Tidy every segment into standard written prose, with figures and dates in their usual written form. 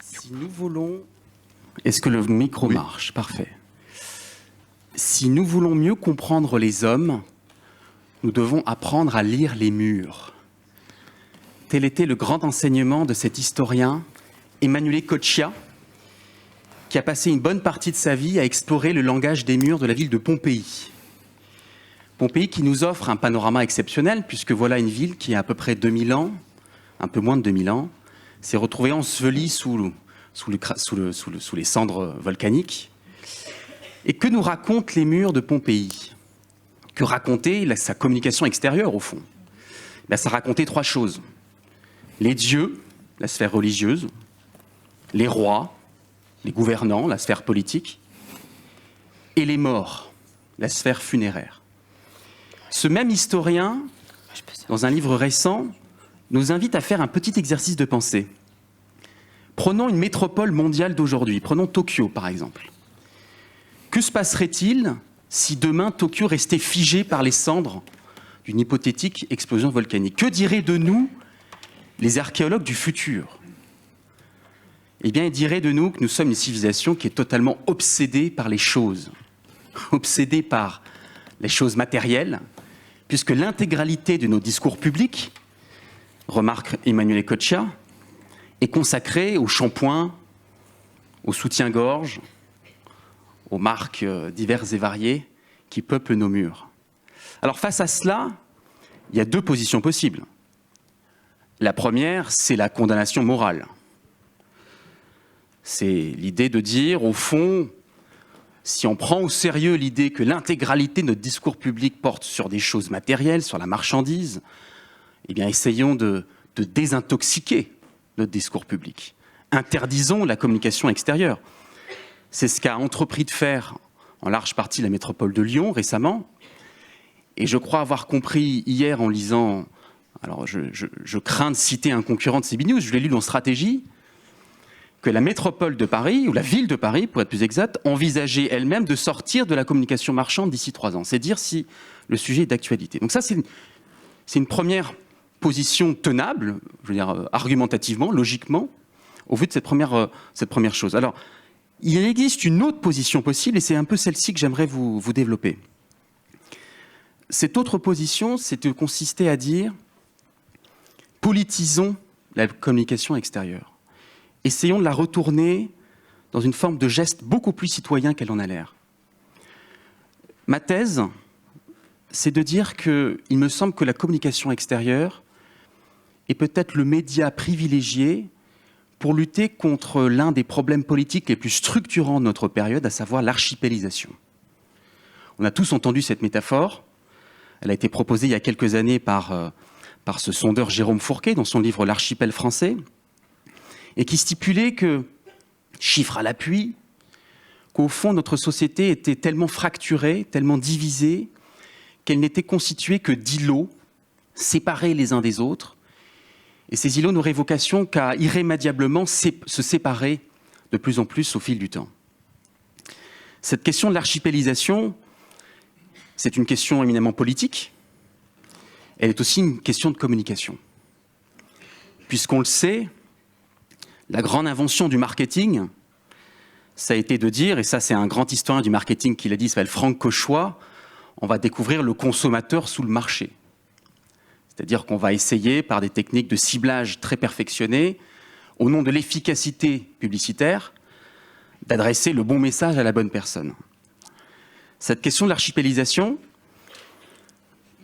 Si nous voulons... Est-ce que le micro marche? Parfait. Si nous voulons mieux comprendre les hommes, nous devons apprendre à lire les murs. Tel était le grand enseignement de cet historien, Emanuele Coccia, qui a passé une bonne partie de sa vie à explorer le langage des murs de la ville de Pompéi. Pompéi qui nous offre un panorama exceptionnel, puisque voilà une ville qui a à peu près 2000 ans, un peu moins de 2000 ans, s'est retrouvée ensevelie sous les cendres volcaniques. Et que nous racontent les murs de Pompéi? Que racontait sa communication extérieure, au fond? Ça racontait trois choses. Les dieux, la sphère religieuse, les rois, les gouvernants, la sphère politique, et les morts, la sphère funéraire. Ce même historien, dans un livre récent, nous invite à faire un petit exercice de pensée. Prenons une métropole mondiale d'aujourd'hui, prenons Tokyo par exemple. Que se passerait-il si demain Tokyo restait figé par les cendres d'une hypothétique explosion volcanique? Que diraient de nous les archéologues du futur? Eh bien, ils diraient de nous que nous sommes une civilisation qui est totalement obsédée par les choses, obsédée par les choses matérielles, puisque l'intégralité de nos discours publics, remarque Emanuele Coccia, est consacrée aux shampoings, aux soutiens-gorge, aux marques diverses et variées qui peuplent nos murs. Alors face à cela, il y a deux positions possibles. La première, c'est la condamnation morale. C'est l'idée de dire, au fond, si on prend au sérieux l'idée que l'intégralité de notre discours public porte sur des choses matérielles, sur la marchandise, eh bien essayons de désintoxiquer notre discours public. Interdisons la communication extérieure. C'est ce qu'a entrepris de faire en large partie la métropole de Lyon récemment. Et je crois avoir compris hier en lisant, alors je crains de citer un concurrent de CB News, je l'ai lu dans Stratégie, que la métropole de Paris, ou la ville de Paris pour être plus exact, envisageait elle-même de sortir de la communication marchande d'ici 3 ans. C'est dire si le sujet est d'actualité. Donc ça, c'est une première position tenable, je veux dire argumentativement, logiquement, au vu de cette première chose. Alors, il existe une autre position possible, et c'est un peu celle-ci que j'aimerais vous développer. Cette autre position, c'est de consister à dire « politisons la communication extérieure ». Essayons de la retourner dans une forme de geste beaucoup plus citoyen qu'elle en a l'air. Ma thèse, c'est de dire qu'il me semble que la communication extérieure est peut-être le média privilégié pour lutter contre l'un des problèmes politiques les plus structurants de notre période, à savoir l'archipélisation. On a tous entendu cette métaphore. Elle a été proposée il y a quelques années par ce sondeur Jérôme Fourquet dans son livre « L'archipel français », et qui stipulait que, chiffre à l'appui, qu'au fond, notre société était tellement fracturée, tellement divisée, qu'elle n'était constituée que d'îlots, séparés les uns des autres. Et ces îlots n'auraient vocation qu'à irrémédiablement se séparer de plus en plus au fil du temps. Cette question de l'archipélisation, c'est une question éminemment politique. Elle est aussi une question de communication. Puisqu'on le sait, la grande invention du marketing, ça a été de dire, et ça c'est un grand historien du marketing qui l'a dit, il s'appelle Franck Cauchois, on va découvrir le consommateur sous le marché. C'est-à-dire qu'on va essayer, par des techniques de ciblage très perfectionnées, au nom de l'efficacité publicitaire, d'adresser le bon message à la bonne personne. Cette question de l'archipélisation,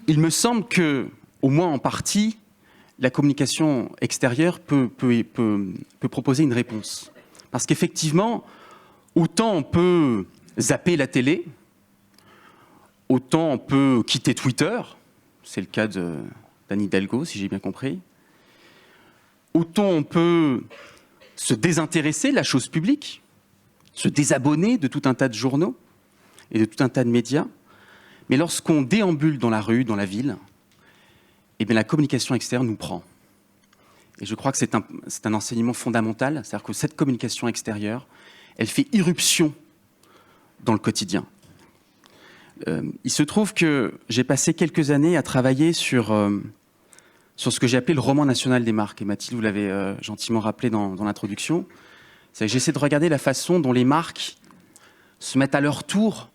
il me semble que, au moins en partie, la communication extérieure peut proposer une réponse. Parce qu'effectivement, autant on peut zapper la télé, autant on peut quitter Twitter, c'est le cas d'Anne Hidalgo, si j'ai bien compris, autant on peut se désintéresser de la chose publique, se désabonner de tout un tas de journaux et de tout un tas de médias, mais lorsqu'on déambule dans la rue, dans la ville, eh bien, la communication extérieure nous prend. Et je crois que c'est un enseignement fondamental, c'est-à-dire que cette communication extérieure, elle fait irruption dans le quotidien. Il se trouve que j'ai passé quelques années à travailler sur ce que j'ai appelé le roman national des marques. Et Mathilde, vous l'avez gentiment rappelé dans l'introduction. J'essaie de regarder la façon dont les marques se mettent à leur tour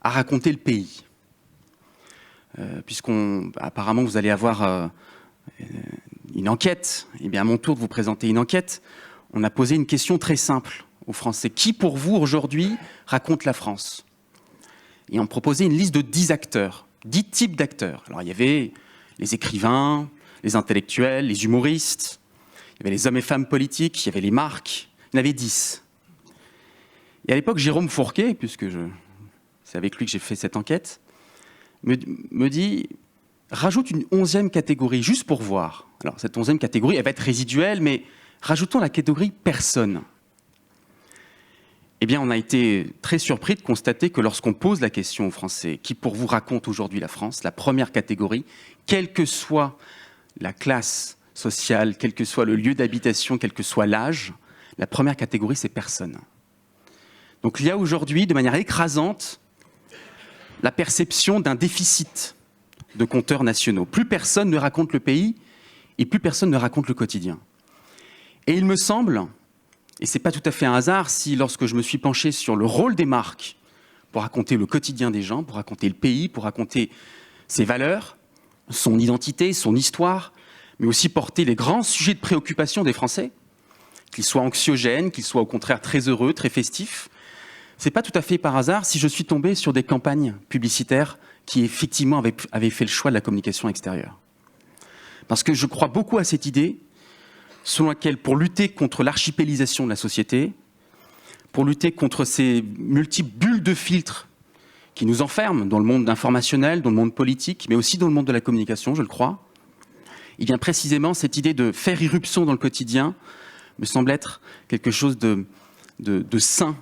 à raconter le pays. Apparemment, vous allez avoir une enquête. Eh bien, à mon tour de vous présenter une enquête, on a posé une question très simple aux Français. Qui, pour vous, aujourd'hui, raconte la France? Et on proposait une liste de 10 acteurs, 10 types d'acteurs. Alors, il y avait les écrivains, les intellectuels, les humoristes, il y avait les hommes et femmes politiques, il y avait les marques, il y en avait 10. Et à l'époque, Jérôme Fourquet, puisque c'est avec lui que j'ai fait cette enquête, me dit, rajoute une 11e catégorie, juste pour voir. Alors, cette 11e catégorie, elle va être résiduelle, mais rajoutons la catégorie personne. Eh bien, on a été très surpris de constater que lorsqu'on pose la question aux Français, qui pour vous raconte aujourd'hui la France, la première catégorie, quelle que soit la classe sociale, quel que soit le lieu d'habitation, quel que soit l'âge, la première catégorie, c'est personne. Donc il y a aujourd'hui, de manière écrasante, la perception d'un déficit de compteurs nationaux. Plus personne ne raconte le pays et plus personne ne raconte le quotidien. Et il me semble, et ce n'est pas tout à fait un hasard, si lorsque je me suis penché sur le rôle des marques pour raconter le quotidien des gens, pour raconter le pays, pour raconter ses valeurs, son identité, son histoire, mais aussi porter les grands sujets de préoccupation des Français, qu'ils soient anxiogènes, qu'ils soient au contraire très heureux, très festifs, ce n'est pas tout à fait par hasard si je suis tombé sur des campagnes publicitaires qui effectivement avaient fait le choix de la communication extérieure. Parce que je crois beaucoup à cette idée selon laquelle, pour lutter contre l'archipélisation de la société, pour lutter contre ces multiples bulles de filtres qui nous enferment dans le monde informationnel, dans le monde politique, mais aussi dans le monde de la communication, je le crois, et bien précisément cette idée de faire irruption dans le quotidien me semble être quelque chose de sain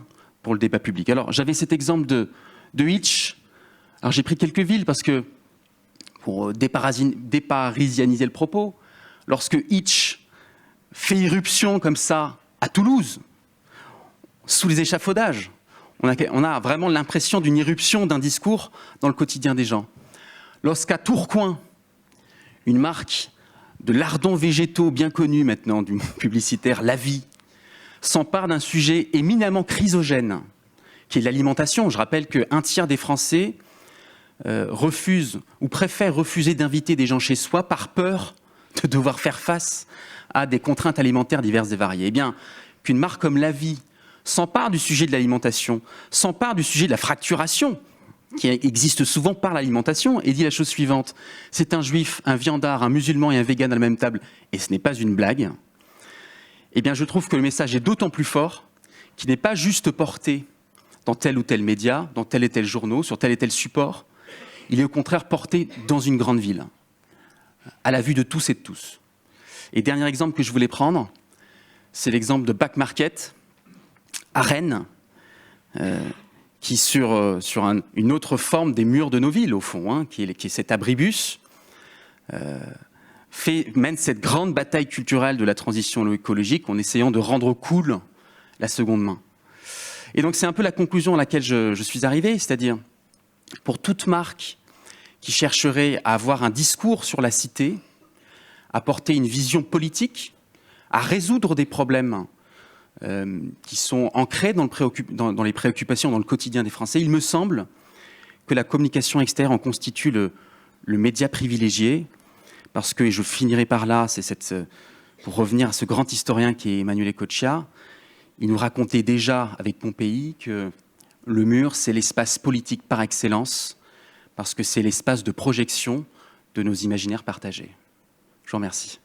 pour le débat public. Alors, j'avais cet exemple de Hitch. Alors, j'ai pris quelques villes parce que, pour déparisianiser le propos, lorsque Hitch fait irruption comme ça à Toulouse, sous les échafaudages, on a vraiment l'impression d'une irruption d'un discours dans le quotidien des gens. Lorsqu'à Tourcoing, une marque de lardons végétaux bien connue maintenant du monde publicitaire, La Vie, s'empare d'un sujet éminemment chrysogène, qui est l'alimentation. Je rappelle qu'un tiers des Français refusent ou préfèrent refuser d'inviter des gens chez soi par peur de devoir faire face à des contraintes alimentaires diverses et variées. Eh bien, qu'une marque comme La Vie s'empare du sujet de l'alimentation, s'empare du sujet de la fracturation, qui existe souvent par l'alimentation, et dit la chose suivante: c'est un juif, un viandard, un musulman et un végan à la même table, et ce n'est pas une blague. Eh bien, je trouve que le message est d'autant plus fort qu'il n'est pas juste porté dans tel ou tel média, dans tel et tel journaux, sur tel et tel support. Il est au contraire porté dans une grande ville, à la vue de tous et de tous. Et dernier exemple que je voulais prendre, c'est l'exemple de Back Market, à Rennes, qui sur une autre forme des murs de nos villes, au fond, qui est cet abribus, mène cette grande bataille culturelle de la transition écologique en essayant de rendre cool la seconde main. Et donc c'est un peu la conclusion à laquelle je suis arrivé, c'est-à-dire pour toute marque qui chercherait à avoir un discours sur la cité, à porter une vision politique, à résoudre des problèmes qui sont ancrés dans les préoccupations, dans le quotidien des Français, il me semble que la communication extérieure en constitue le média privilégié, parce que, et je finirai par là, pour revenir à ce grand historien qui est Emanuele Coccia, il nous racontait déjà avec Pompéi que le mur, c'est l'espace politique par excellence, parce que c'est l'espace de projection de nos imaginaires partagés. Je vous remercie.